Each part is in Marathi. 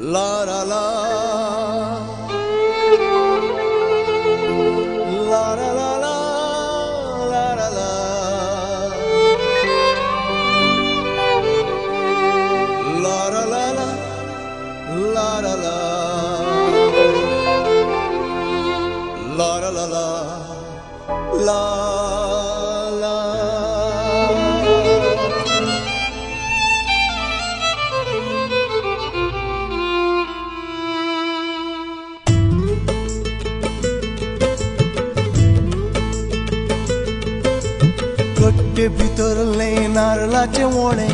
La la la, la la la la, la la la, la la la la, la la la, la la la la, la. कट्टे भितरले नारळाचे मोळे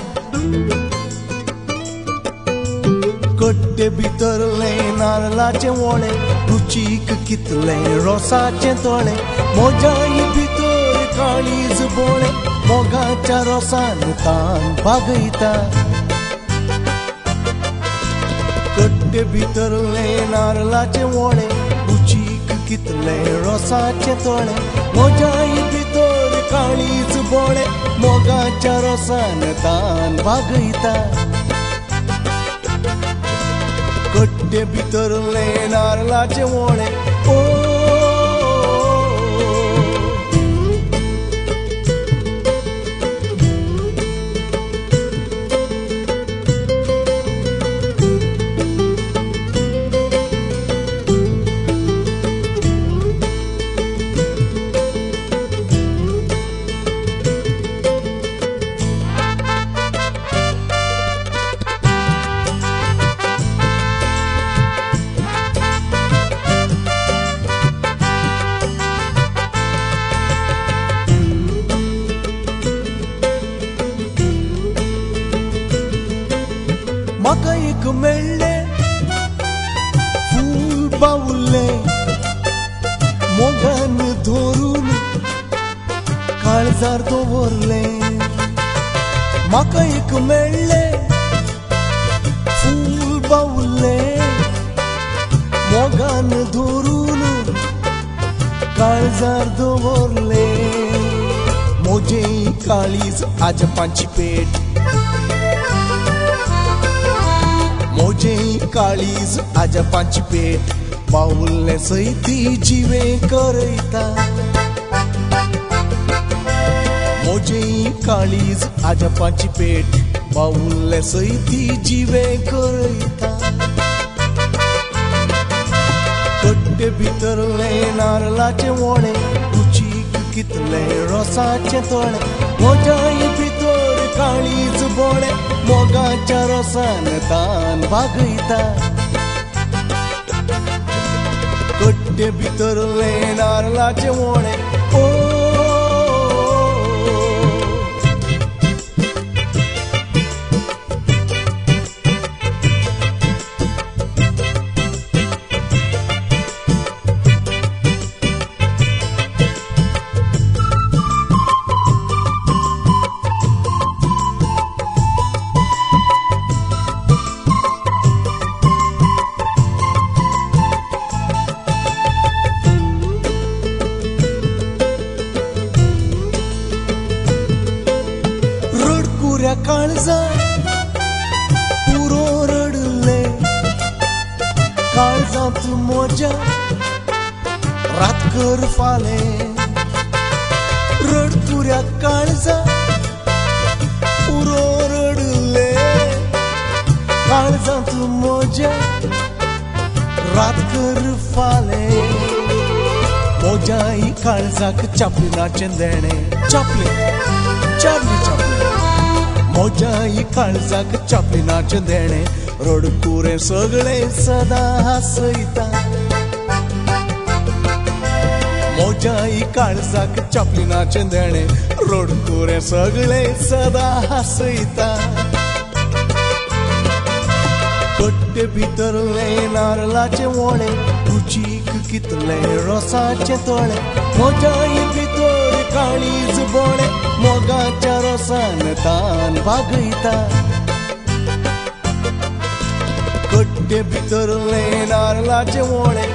कट्टे भितरले नारळाचे मोळे रुचीक कितले रोसाचे तोळे मोजाई भितर काळीज बोळे मोगाच्या रोसान तान भागयता कट्टे भितरले नारळाचे मोळे रुचीक कितले रोसाचे तोळे मोजाई भितर काळीज बोळे मोगाच्या रोसान तान भागयता कट्टे भितरले नारळाचे मोळे म्हाका एक मेळ्ळे फूल बावुल्ले मोगान धरून काळजार दवरले म्हाका एक मेळ्ळे फूल बावुल्ले मोगान धरून काळजार दवरले मोजे काळीज आजपांची पेट मोजे काळीज आजपांची पेट बावुल्ले सैती जिवे करयता मोजे काळीज आजपांची पेट बावुल्ले सैती जिवे करयता कट्टे भितरले नारळाचे मोळे रुचीक कितले रोसाचे तोळे मोजाई भितर काळीज बोळे मोगाच्या रोसान तान भागयता कट्टे भितरले नारळाचे मोळे काळजा पुरो रडले काळजांत मोजा रातकर फाले रडकुऱ्या काळजा पुरो रडले काळजांत मोजा रातकर फाले मोजाई काळजाक चापलिनाचे देणे चापले चापले चापले मोजाई काळजाक चापलिनाचे देणे रडकुरे सगळे सदा हसयता मोजाई काळजाक चापलिनाचे देणे रडकुरे सगळे सदा हसयता कट्टे भितरले नारळाचे मोळे रुचीक कितले रोसाचे तोळे मोजाई भितर काळीज बोळे मोगाच्या रोसान तान भागयता कट्टे भितरले नारळाचे मोळे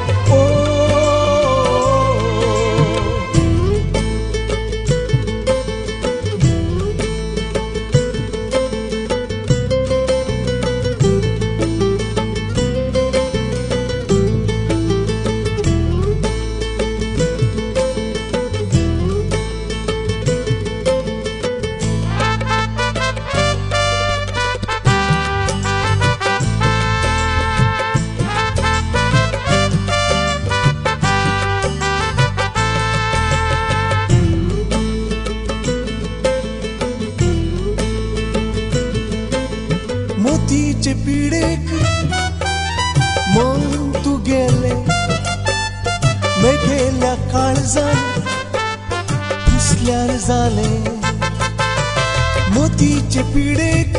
मोतीचे पिडेक मन तू गेले मेघेल्या काळजान पुसल्यार जाले मोतीचे पिडेक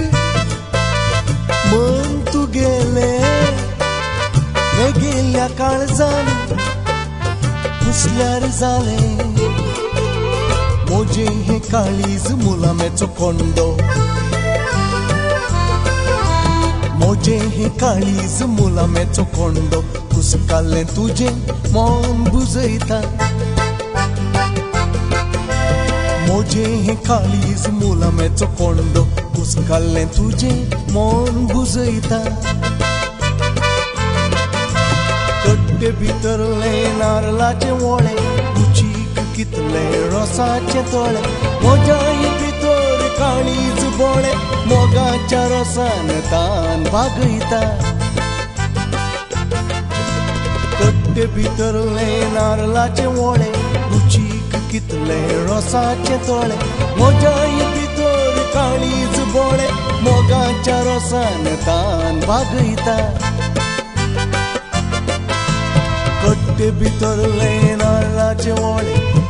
मन तू गेले मेघेल्या काळजान पुसल्यार जाले मोजे हे काळीज मुलामेचो कोंडो मोजे हे काळीज मुलामेचो कोंडो कुसकाल्ले तुझे मन बुजयता मोजे हे काळीज मुलामेचो कोंडो कुसकाल्ले तुझे मन बुजयता कट्टे भितरले नारळाचे वळे कुचीक कितले रोसाचे तोळे मोजाई भितर काळीज बोळे मोगाच्या रोसान तान भागयता कट्टे भितरले नारळाचे वळे कुचीक कितले रोसाचे तोळे मोजाई भितर काळीज बोळे मोगाच्या रोसान तान भागयता कट्टे भितरले नारळाचे वळे